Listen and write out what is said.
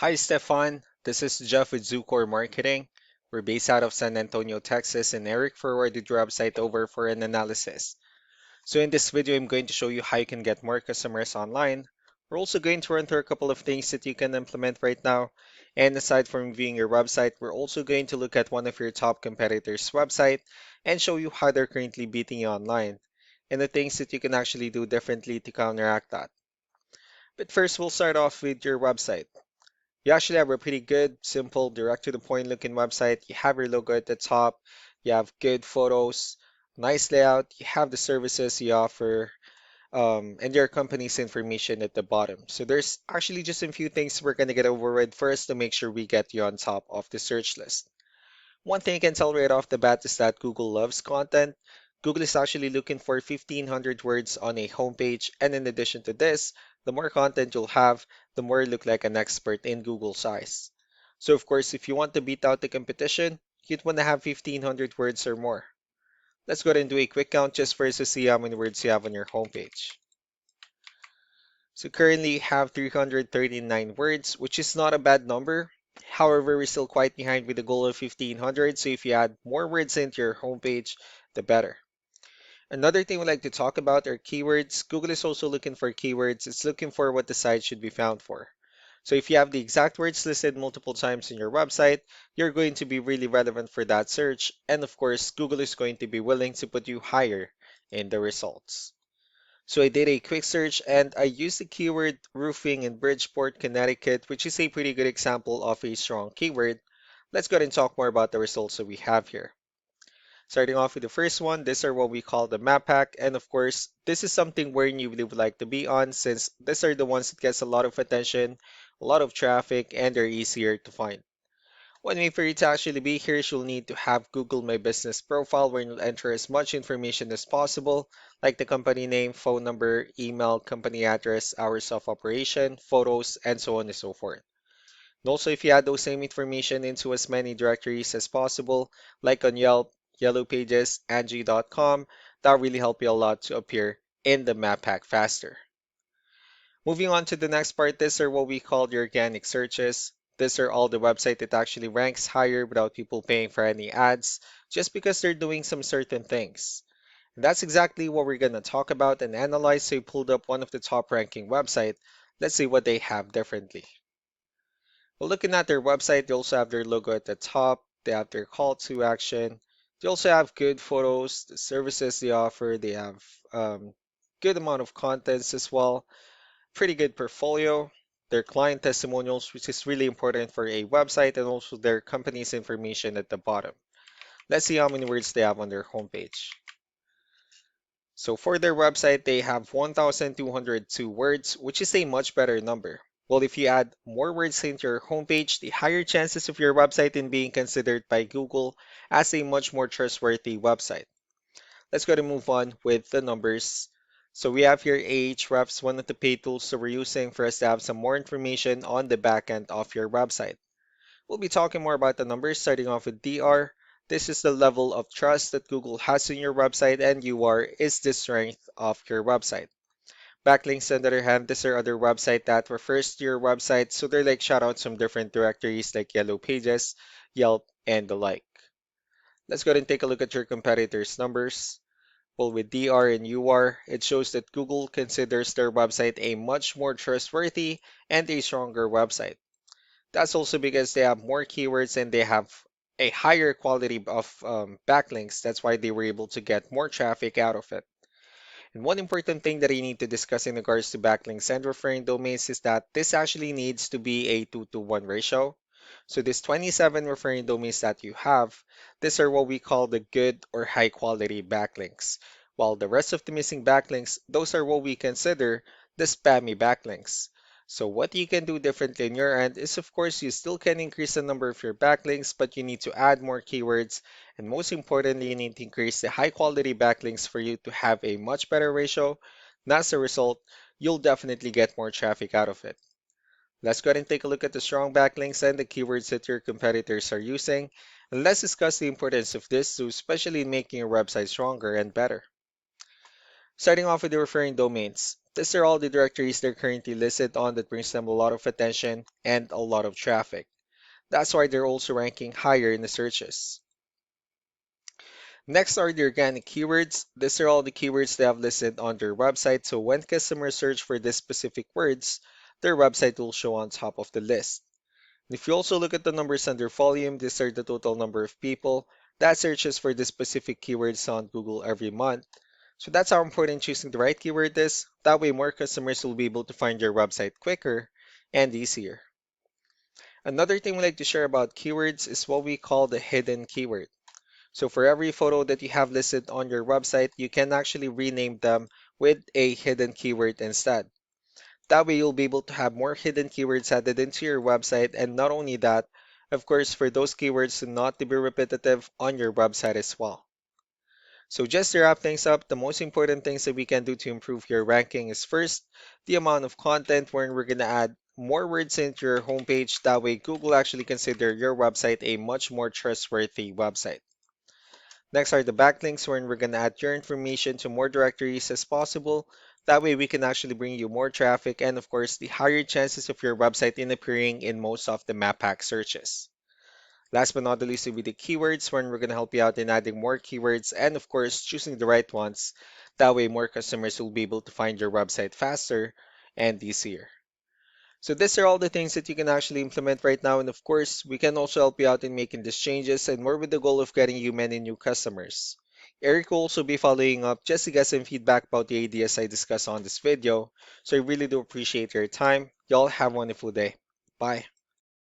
Hi, Stefan. This is Jeff with Zucore Marketing. We're based out of San Antonio, Texas, and Eric forwarded your website over for an analysis. So in this video, I'm going to show you how you can get more customers online. We're also going to run through a couple of things that you can implement right now. And aside from viewing your website, we're also going to look at one of your top competitors' website and show you how they're currently beating you online and the things that you can actually do differently to counteract that. But first, we'll start off with your website. You actually have a pretty good, simple, direct to the point looking website. You have your logo at the top, you have good photos, nice layout, you have the services you offer, and your company's information at the bottom. So there's actually just a few things we're going to get over with first to make sure we get you on top of the search list. One thing I can tell right off the bat is that Google loves content. Google is actually looking for 1,500 words on a homepage, and in addition to this, the more content you'll have, the more you look like an expert in Google's eyes. So of course, if you want to beat out the competition, you'd want to have 1,500 words or more. Let's go ahead and do a quick count just for us to see how many words you have on your homepage. So currently you have 339 words, which is not a bad number. However, we're still quite behind with the goal of 1,500, so if you add more words into your homepage, the better. Another thing we like to talk about are keywords. Google is also looking for keywords. It's looking for what the site should be found for. So if you have the exact words listed multiple times in your website, you're going to be really relevant for that search. And of course, Google is going to be willing to put you higher in the results. So I did a quick search and I used the keyword roofing in Bridgeport, Connecticut, which is a pretty good example of a strong keyword. Let's go ahead and talk more about the results that we have here. Starting off with the first one, these are what we call the map pack. And of course, this is something where you really would like to be on since these are the ones that gets a lot of attention, a lot of traffic, and they're easier to find. One way for you to actually be here is you'll need to have Google My Business profile where you'll enter as much information as possible, like the company name, phone number, email, company address, hours of operation, photos, and so on and so forth. And also, if you add those same information into as many directories as possible, like on Yelp, Yellow Pages, Angie.com, that'll really help you a lot to appear in the map pack faster. Moving on to the next part, these are what we call the organic searches. These are all the website that actually ranks higher without people paying for any ads, just because they're doing some certain things. And that's exactly what we're going to talk about and analyze. So we pulled up one of the top ranking website. Let's see what they have differently. Well, looking at their website, they also have their logo at the top. They have their call to action. They also have good photos, the services they offer. They have good amount of contents as well, pretty good portfolio, their client testimonials, which is really important for a website, and also their company's information at the bottom. Let's see how many words they have on their homepage. So for their website, they have 1,202 words, which is a much better number. Well, if you add more words into your homepage, the higher chances of your website in being considered by Google as a much more trustworthy website. Let's go to move on with the numbers. So we have here Ahrefs, one of the paid tools that we're using for us to have some more information on the back end of your website. We'll be talking more about the numbers starting off with DR. This is the level of trust that Google has in your website, and UR is the strength of your website. Backlinks, on the other hand, these are other website that refers to your website, so they're like shoutouts from different directories like Yellow Pages, Yelp, and the like. Let's go ahead and take a look at your competitors' numbers. Well, with DR and UR, it shows that Google considers their website a much more trustworthy and a stronger website. That's also because they have more keywords and they have a higher quality of backlinks. That's why they were able to get more traffic out of it. And one important thing that you need to discuss in regards to backlinks and referring domains is that this actually needs to be a 2 to 1 ratio. So this 27 referring domains that you have, these are what we call the good or high quality backlinks. While the rest of the missing backlinks, those are what we consider the spammy backlinks. So what you can do differently on your end is, of course, you still can increase the number of your backlinks, but you need to add more keywords, and most importantly, you need to increase the high quality backlinks for you to have a much better ratio. And as a result, you'll definitely get more traffic out of it. Let's go ahead and take a look at the strong backlinks and the keywords that your competitors are using. And let's discuss the importance of this, so especially in making your website stronger and better. Starting off with the referring domains. These are all the directories they're currently listed on that brings them a lot of attention and a lot of traffic. That's why they're also ranking higher in the searches. Next are the organic keywords. These are all the keywords they have listed on their website, so when customers search for these specific words, their website will show on top of the list. And if you also look at the numbers under volume, these are the total number of people that searches for the specific keywords on Google every month. So that's how important choosing the right keyword is. That way more customers will be able to find your website quicker and easier. Another thing we like to share about keywords is what we call the hidden keyword. So for every photo that you have listed on your website, you can actually rename them with a hidden keyword instead. That way you'll be able to have more hidden keywords added into your website, and not only that, of course, for those keywords to not to be repetitive on your website as well. So just to wrap things up, the most important things that we can do to improve your ranking is first, the amount of content wherein we're going to add more words into your homepage. That way Google actually consider your website a much more trustworthy website. Next are the backlinks wherein we're going to add your information to more directories as possible. That way we can actually bring you more traffic and of course the higher chances of your website in appearing in most of the map pack searches. Last but not the least will be the keywords wherein we're going to help you out in adding more keywords and of course choosing the right ones. That way more customers will be able to find your website faster and easier. So these are all the things that you can actually implement right now. And of course, we can also help you out in making these changes and more with the goal of getting you many new customers. Eric will also be following up just to get some feedback about the ideas I discussed on this video. So I really do appreciate your time. Y'all have a wonderful day. Bye.